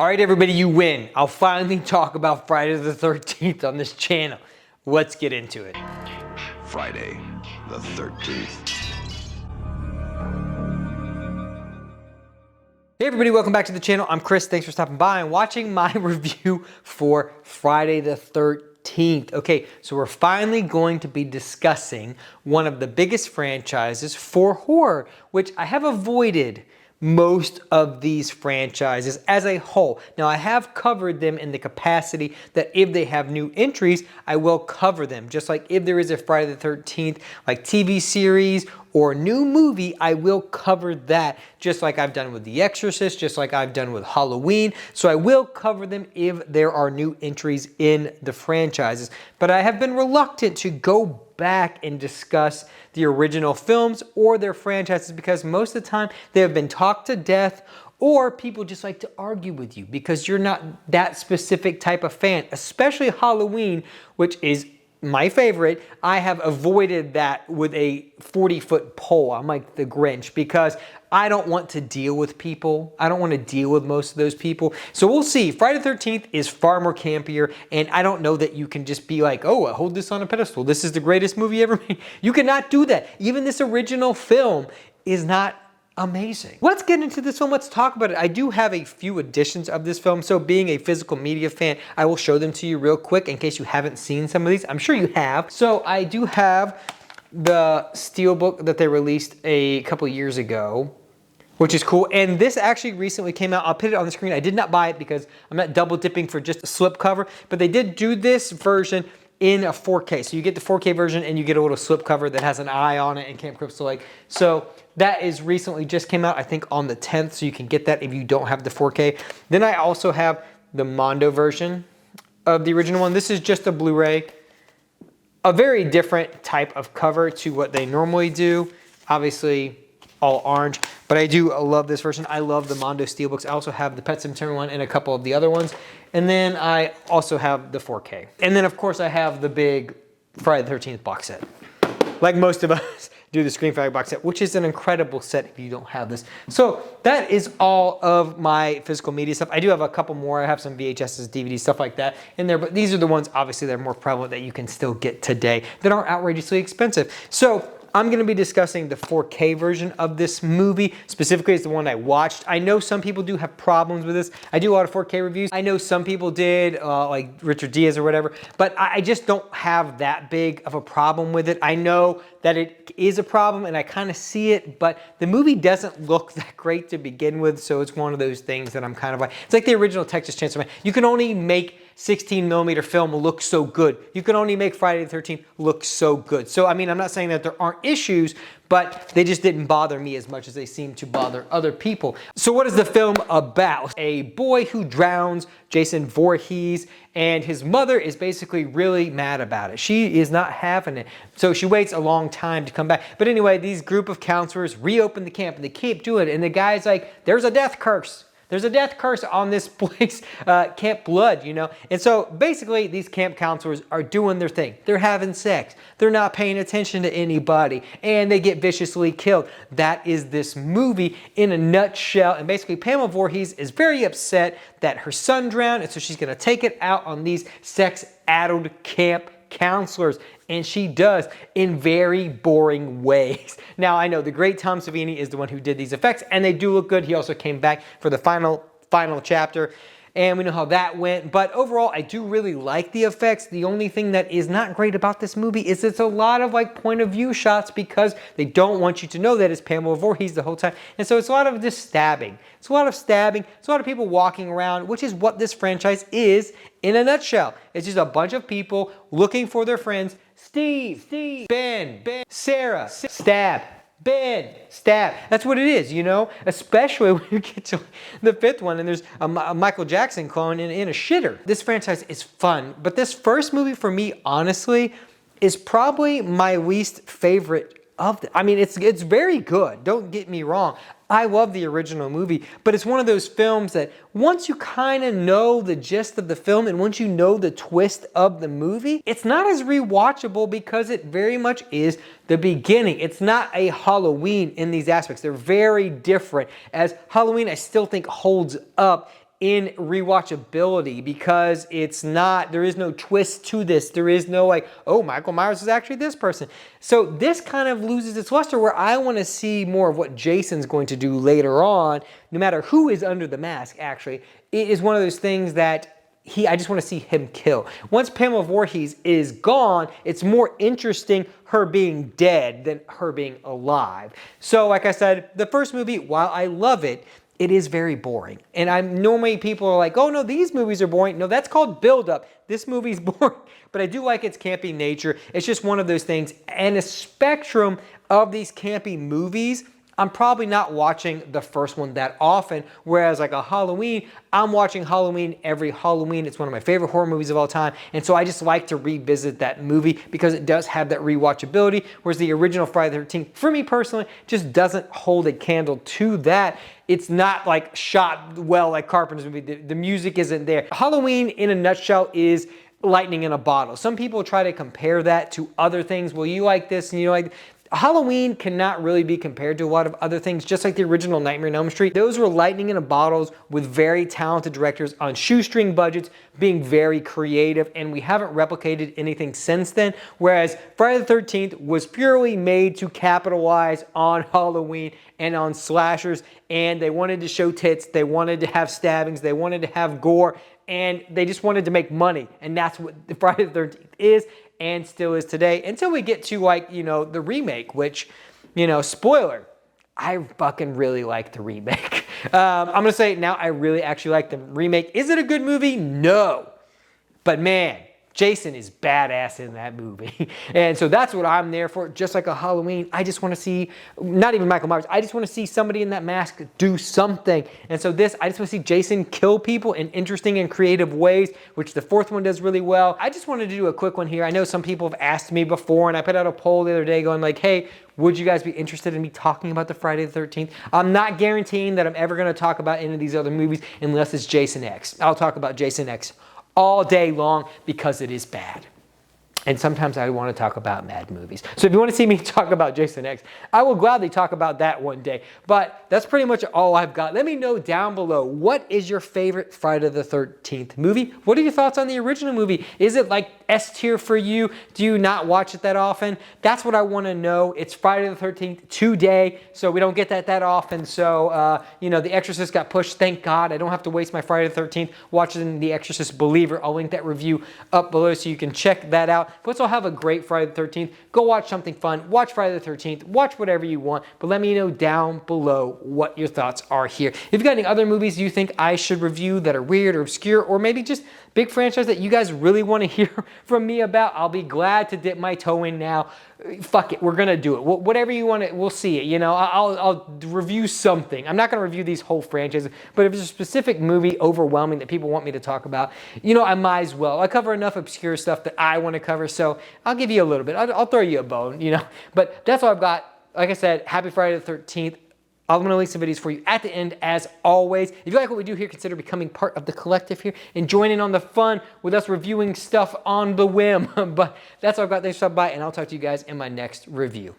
All right, everybody, you win. I'll finally talk about Friday the 13th on this channel. Let's get into it. Friday the 13th. Hey everybody, welcome back to the channel. I'm Chris. Thanks for stopping by and watching my review for Friday the 13th. Okay, so we're finally going to be discussing one of the biggest franchises for horror, which I have avoided most of these franchises as a whole. Now, I have covered them in the capacity that if they have new entries, I will cover them. Just like if there is a Friday the 13th like TV series or new movie, I will cover that, just like I've done with The Exorcist, just like I've done with Halloween. So I will cover them if there are new entries in the franchises. But I have been reluctant to go back and discuss the original films or their franchises because most of the time they have been talked to death, or people just like to argue with you because you're not that specific type of fan, especially Halloween, which is my favorite. I have avoided that with a 40-foot pole. I'm like the Grinch because I don't want to deal with people. I don't want to deal with most of those people. So we'll see. Friday the 13th is far more campier, and I don't know that you can just be like, oh, I hold this on a pedestal. This is the greatest movie ever made. You cannot do that. Even this original film is not amazing. Let's get into this film. Let's talk about it. I do have a few editions of this film. So being a physical media fan, I will show them to you real quick in case you haven't seen some of these. I'm sure you have. So I do have the Steelbook that they released a couple years ago, which is cool. And this actually recently came out. I'll put it on the screen. I did not buy it because I'm not double dipping for just a slipcover, but they did do this version in a 4K. So you get the 4K version and you get a little slipcover that has an eye on it and Camp Crystal Lake. So that is recently just came out, I think on the 10th. So you can get that if you don't have the 4K. Then I also have the Mondo version of the original one. This is just a Blu-ray. A very different type of cover to what they normally do. Obviously all orange, but I do love this version. I love the Mondo Steelbooks. I also have the Pet Sematary one and a couple of the other ones. And then I also have the 4K. And then of course I have the big Friday the 13th box set. Like most of us do the Scream Factory box set, which is an incredible set if you don't have this. So that is all of my physical media stuff. I do have a couple more. I have some VHSs, DVDs, stuff like that in there, but these are the ones obviously that are more prevalent that you can still get today that aren't outrageously expensive. So I'm going to be discussing the 4K version of this movie. Specifically, it's the one I watched. I know some people do have problems with this. I do a lot of 4K reviews. I know some people did, like Richard Diaz or whatever, but I just don't have that big of a problem with it. I know that it is a problem and I kind of see it, but the movie doesn't look that great to begin with, so it's one of those things that I'm kind of like, it's like the original Texas Chainsaw Man. You can only make 16mm film look so good. You can only make Friday the 13th look so good. So, I mean, I'm not saying that there aren't issues, but they just didn't bother me as much as they seem to bother other people. So what is the film about? A boy who drowns, Jason Voorhees, and his mother is basically really mad about it. She is not having it. So she waits a long time to come back. But anyway, these group of counselors reopen the camp and they keep doing it. And the guy's like, there's a death curse. There's a death curse on this place, Camp Blood, you know? And so basically these camp counselors are doing their thing. They're having sex. They're not paying attention to anybody and they get viciously killed. That is this movie in a nutshell. And basically Pamela Voorhees is very upset that her son drowned, and so she's gonna take it out on these sex-addled camp counselors, and she does in very boring ways. Now I know the great Tom Savini is the one who did these effects, and they do look good. He also came back for the final chapter, and we know how that went. But overall, I do really like the effects. The only thing that is not great about this movie is it's a lot of like point of view shots because they don't want you to know that it's Pamela Voorhees the whole time. And so it's a lot of just stabbing. It's a lot of stabbing. It's a lot of people walking around, which is what this franchise is in a nutshell. It's just a bunch of people looking for their friends. Steve, Ben, Sarah, stab. Ben, stab. That's what it is, you know? Especially when you get to the fifth one and there's a Michael Jackson clone in a shitter. This franchise is fun, but this first movie for me, honestly, is probably my least favorite of them. I mean, it's very good. Don't get me wrong. I love the original movie, but it's one of those films that once you kind of know the gist of the film and once you know the twist of the movie, it's not as rewatchable because it very much is the beginning. It's not a Halloween in these aspects. They're very different. As Halloween, I still think holds up in rewatchability because there is no twist to this. There is no like, oh, Michael Myers is actually this person. So this kind of loses its luster where I want to see more of what Jason's going to do later on, no matter who is under the mask, actually. It is one of those things that I just want to see him kill. Once Pamela Voorhees is gone, it's more interesting her being dead than her being alive. So like I said, the first movie, while I love it, it is very boring. And normally people are like, oh no, these movies are boring. No, that's called build-up. This movie's boring. But I do like its campy nature. It's just one of those things. And a spectrum of these campy movies, I'm probably not watching the first one that often, whereas like a Halloween, I'm watching Halloween every Halloween. It's one of my favorite horror movies of all time, and so I just like to revisit that movie because it does have that rewatchability, whereas the original Friday the 13th, for me personally, just doesn't hold a candle to that. It's not like shot well like Carpenter's movie. The music isn't there. Halloween, in a nutshell, is lightning in a bottle. Some people try to compare that to other things. Well, you like this and you like... Halloween cannot really be compared to a lot of other things, just like the original Nightmare on Elm Street. Those were lightning in a bottles with very talented directors on shoestring budgets, being very creative, and we haven't replicated anything since then. Whereas Friday the 13th was purely made to capitalize on Halloween and on slashers, and they wanted to show tits, they wanted to have stabbings, they wanted to have gore, and they just wanted to make money, and that's what the Friday the 13th is and still is today, until we get to like, you know, the remake, which, you know, spoiler, I fucking really like the remake. I'm gonna say it now, I really actually like the remake. Is it a good movie? No. But man, Jason is badass in that movie. And so that's what I'm there for. Just like a Halloween, I just want to see, not even Michael Myers, I just want to see somebody in that mask do something. And so this, I just want to see Jason kill people in interesting and creative ways, which the fourth one does really well. I just wanted to do a quick one here. I know some people have asked me before, and I put out a poll the other day going like, hey, would you guys be interested in me talking about the Friday the 13th? I'm not guaranteeing that I'm ever going to talk about any of these other movies unless it's Jason X. I'll talk about Jason X all day long because it is bad. And sometimes I want to talk about mad movies. So if you want to see me talk about Jason X, I will gladly talk about that one day. But that's pretty much all I've got. Let me know down below, what is your favorite Friday the 13th movie? What are your thoughts on the original movie? Is it like S tier for you? Do you not watch it that often? That's what I want to know. It's Friday the 13th today, so we don't get that often. So, you know, The Exorcist got pushed. Thank God. I don't have to waste my Friday the 13th watching The Exorcist Believer. I'll link that review up below so you can check that out. But let's all have a great Friday the 13th. Go watch something fun. Watch Friday the 13th. Watch whatever you want. But let me know down below what your thoughts are here. If you've got any other movies you think I should review that are weird or obscure, or maybe just big franchise that you guys really want to hear from me about, I'll be glad to dip my toe in now. Fuck it, we're gonna do it. Whatever you want, we'll see it. You know, I'll review something. I'm not gonna review these whole franchises, but if there's a specific movie overwhelming that people want me to talk about, you know, I might as well. I cover enough obscure stuff that I want to cover, so I'll give you a little bit. I'll throw you a bone, you know. But that's all I've got. Like I said, happy Friday the 13th. I'm going to link some videos for you at the end, as always. If you like what we do here, consider becoming part of the collective here and joining on the fun with us reviewing stuff on the whim. But that's all I've got. Thanks for stopping by, and I'll talk to you guys in my next review.